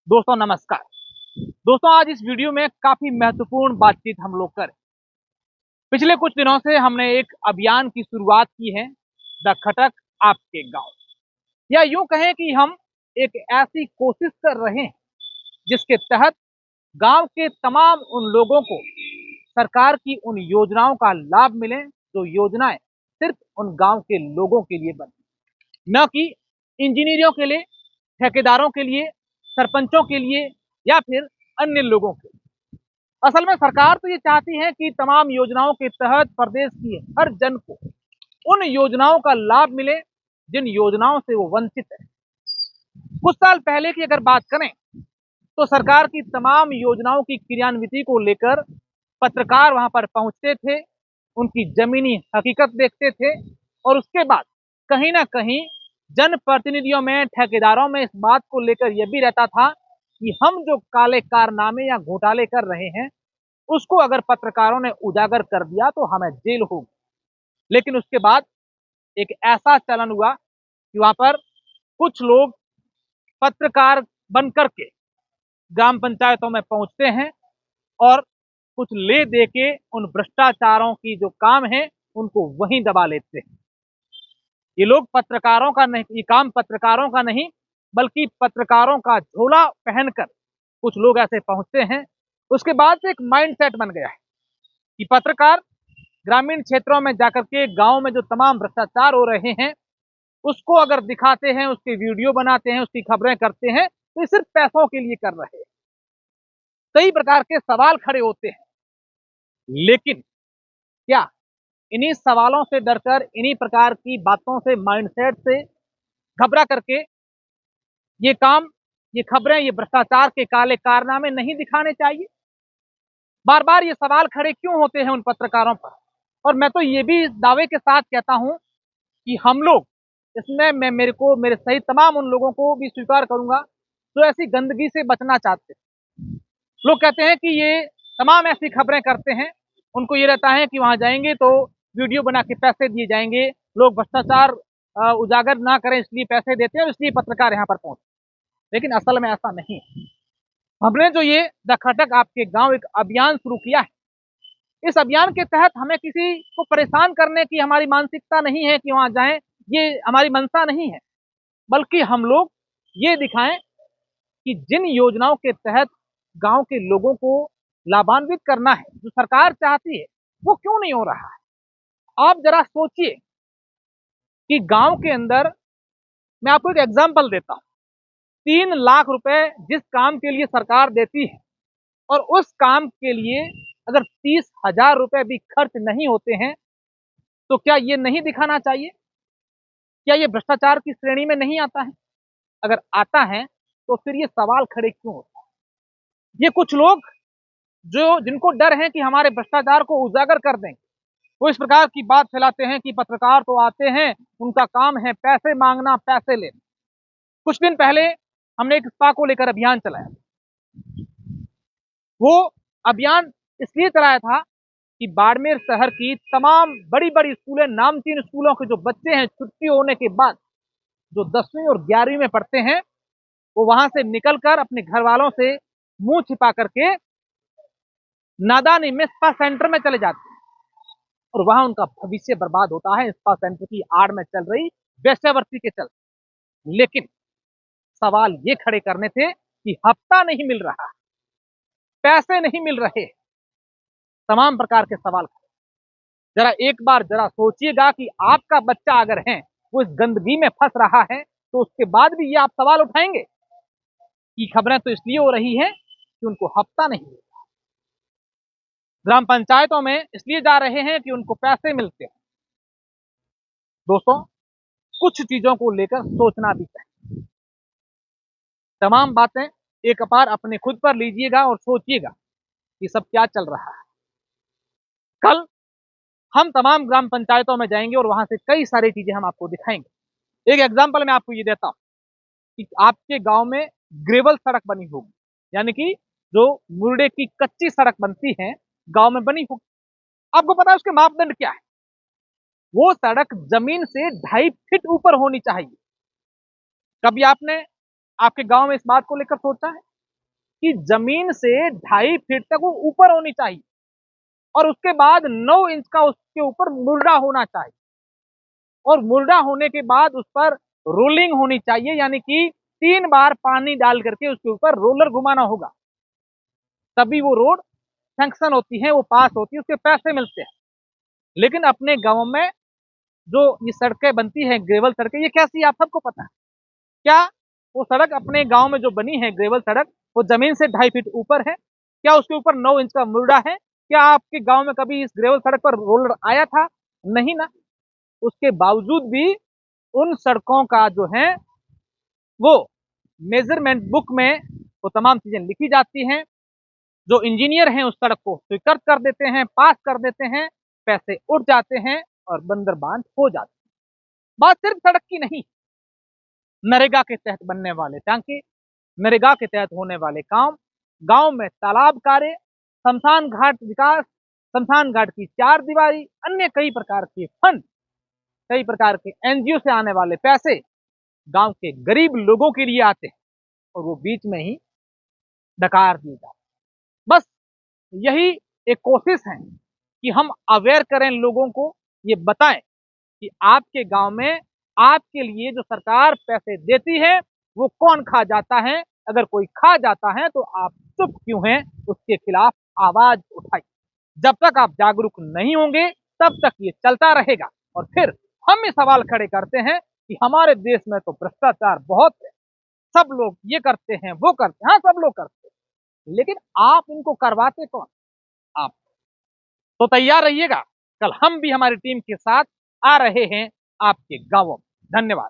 दोस्तों नमस्कार। दोस्तों आज इस वीडियो में काफी महत्वपूर्ण बातचीत हम लोग करें। पिछले कुछ दिनों से हमने एक अभियान की शुरुआत की है, द खटक आपके गांव। या यूं कहें कि हम एक ऐसी कोशिश कर रहे हैं जिसके तहत गांव के तमाम उन लोगों को सरकार की उन योजनाओं का लाभ मिले जो योजनाएं सिर्फ उन गांव के लोगों के लिए बनी, न कि इंजीनियरों के लिए, ठेकेदारों के लिए, सरपंचों के लिए या फिर अन्य लोगों के लिए। असल में सरकार तो ये चाहती है कि तमाम योजनाओं के तहत प्रदेश की हर जन को उन योजनाओं का लाभ मिले जिन योजनाओं से वो वंचित है। कुछ साल पहले की अगर बात करें तो सरकार की तमाम योजनाओं की क्रियान्विति को लेकर पत्रकार वहां पर पहुंचते थे, उनकी जमीनी हकीकत देखते थे और उसके बाद कहीं ना कहीं जनप्रतिनिधियों में, ठेकेदारों में इस बात को लेकर यह भी रहता था कि हम जो काले कारनामे या घोटाले कर रहे हैं उसको अगर पत्रकारों ने उजागर कर दिया तो हमें जेल होगी। लेकिन उसके बाद एक ऐसा चलन हुआ कि वहां पर कुछ लोग पत्रकार बनकर के ग्राम पंचायतों में पहुंचते हैं और कुछ ले दे के उन भ्रष्टाचारों की जो काम है उनको वहीं दबा लेते हैं। ये लोग पत्रकारों का नहीं, ये काम पत्रकारों का नहीं बल्कि पत्रकारों का झोला पहनकर कुछ लोग ऐसे पहुंचते हैं। उसके बाद से एक माइंडसेट बन गया है कि पत्रकार ग्रामीण क्षेत्रों में जाकर के गांव में जो तमाम भ्रष्टाचार हो रहे हैं उसको अगर दिखाते हैं, उसकी वीडियो बनाते हैं, उसकी खबरें करते हैं तो ये सिर्फ पैसों के लिए कर रहे हैं। कई प्रकार के सवाल खड़े होते हैं, लेकिन क्या इन्हीं सवालों से डरकर, इन्हीं प्रकार की बातों से, माइंडसेट से घबरा करके ये काम, ये खबरें, ये भ्रष्टाचार के काले कारनामे नहीं दिखाने चाहिए? बार बार ये सवाल खड़े क्यों होते हैं उन पत्रकारों पर? और मैं तो ये भी दावे के साथ कहता हूं कि हम लोग इसमें, मैं मेरे सहित तमाम उन लोगों को भी स्वीकार करूंगा जो ऐसी गंदगी से बचना चाहते हैं। लोग कहते हैं कि ये तमाम ऐसी खबरें करते हैं, उनको ये रहता है कि वहां जाएंगे तो वीडियो बना के पैसे दिए जाएंगे, लोग भ्रष्टाचार उजागर ना करें इसलिए पैसे देते हैं और इसलिए पत्रकार यहाँ पर पहुंचे। लेकिन असल में ऐसा नहीं है। हमने जो ये द खटक आपके गांव एक अभियान शुरू किया है, इस अभियान के तहत हमें किसी को परेशान करने की हमारी मानसिकता नहीं है कि वहां जाएं, ये हमारी मंशा नहीं है। बल्कि हम लोग ये दिखाएं कि जिन योजनाओं के तहत गांव के लोगों को लाभान्वित करना है, जो सरकार चाहती है, वो क्यों नहीं हो रहा है। आप जरा सोचिए कि गांव के अंदर, मैं आपको एक एग्जांपल देता हूं, 3 लाख रुपए जिस काम के लिए सरकार देती है और उस काम के लिए अगर 30,000 रुपए भी खर्च नहीं होते हैं तो क्या ये नहीं दिखाना चाहिए? क्या ये भ्रष्टाचार की श्रेणी में नहीं आता है? अगर आता है तो फिर ये सवाल खड़े क्यों होते हैं? ये कुछ लोग जो, जिनको डर है कि हमारे भ्रष्टाचार को उजागर कर देंगे, वो इस प्रकार की बात फैलाते हैं कि पत्रकार तो आते हैं, उनका काम है पैसे मांगना, पैसे लेना। कुछ दिन पहले हमने एक स्पा को लेकर अभियान चलाया। वो अभियान इसलिए चलाया था कि बाड़मेर शहर की तमाम बड़ी बड़ी स्कूलें, नामचीन स्कूलों के जो बच्चे हैं, छुट्टी होने के बाद जो 10वीं और 11वीं में पढ़ते हैं, वो वहां से निकलकर अपने घर वालों से मुंह छिपा करके नादानी में स्पा सेंटर में चले जाते हैं और वहां उनका भविष्य बर्बाद होता है स्पा सेंटर की आड़ में चल रही वेश्यावृत्ति के चलते। लेकिन सवाल ये खड़े करने थे कि हफ्ता नहीं मिल रहा, पैसे नहीं मिल रहे, तमाम प्रकार के सवाल। जरा एक बार जरा सोचिएगा कि आपका बच्चा अगर है वो इस गंदगी में फंस रहा है तो उसके बाद भी ये आप सवाल उठाएंगे कि खबरें तो इसलिए हो रही है कि उनको हफ्ता नहीं मिल रहा, ग्राम पंचायतों में इसलिए जा रहे हैं कि उनको पैसे मिलते हैं। दोस्तों कुछ चीजों को लेकर सोचना भी चाहिए। तमाम बातें एक बार अपने खुद पर लीजिएगा और सोचिएगा कि सब क्या चल रहा है। कल हम तमाम ग्राम पंचायतों में जाएंगे और वहां से कई सारी चीजें हम आपको दिखाएंगे। एक एग्जांपल मैं आपको ये देता हूं कि आपके गांव में ग्रेवल सड़क बनी होगी, यानी कि जो मुर्डे की कच्ची सड़क बनती है गांव में बनी होगी। आपको पता है उसके मापदंड क्या है? वो सड़क जमीन से 2.5 फीट ऊपर होनी चाहिए। कभी आपने आपके गांव में इस बात को लेकर सोचा है? कि जमीन से 2.5 फीट तक वो ऊपर होनी चाहिए और उसके बाद 9 इंच का उसके ऊपर मुर्रा होना चाहिए और मुर्रा होने के बाद उस पर रोलिंग होनी चाहिए, यानी कि 3 बार पानी डाल करके उसके ऊपर रोलर घुमाना होगा, तभी वो रोड सैंक्शन होती है, वो पास होती है, उसके पैसे मिलते हैं। लेकिन अपने गाँव में जो ये सड़कें बनती हैं, ग्रेवल सड़कें, ये कैसी है आप सबको पता है क्या? वो सड़क अपने गांव में जो बनी है ग्रेवल सड़क, वो जमीन से 2.5 फीट ऊपर है क्या? उसके ऊपर 9 इंच का मुर्रा है क्या? आपके गांव में कभी इस ग्रेवल सड़क पर रोलर आया था? नहीं ना। उसके बावजूद भी उन सड़कों का जो है वो मेजरमेंट बुक में वो तमाम चीजें लिखी जाती हैं। जो इंजीनियर हैं उस सड़क को स्वीकृत कर देते हैं, पास कर देते हैं, पैसे उठ जाते हैं और बंदर बांध हो जाते हैं। बात सिर्फ सड़क की नहीं, नरेगा के तहत बनने वाले टांके, नरेगा के तहत होने वाले काम, गांव में तालाब कार्य, शमशान घाट विकास, शमशान घाट की 4 दीवारी, अन्य कई प्रकार के फंड, कई प्रकार के एनजीओ से आने वाले पैसे गांव के गरीब लोगों के लिए आते हैं और वो बीच में ही डकार दिए जाते हैं। बस यही एक कोशिश है कि हम अवेयर करें लोगों को, ये बताएं कि आपके गांव में आपके लिए जो सरकार पैसे देती है वो कौन खा जाता है। अगर कोई खा जाता है तो आप चुप क्यों हैं, उसके खिलाफ आवाज उठाइए। जब तक आप जागरूक नहीं होंगे तब तक ये चलता रहेगा और फिर हम ये सवाल खड़े करते हैं कि हमारे देश में तो भ्रष्टाचार बहुत है, सब लोग ये करते हैं वो करते हैं, हाँ सब लोग करते हैं, लेकिन आप इनको करवाते कौन? आप। तो तैयार रहिएगा, कल हम भी हमारी टीम के साथ आ रहे हैं आपके गांवों में। धन्यवाद।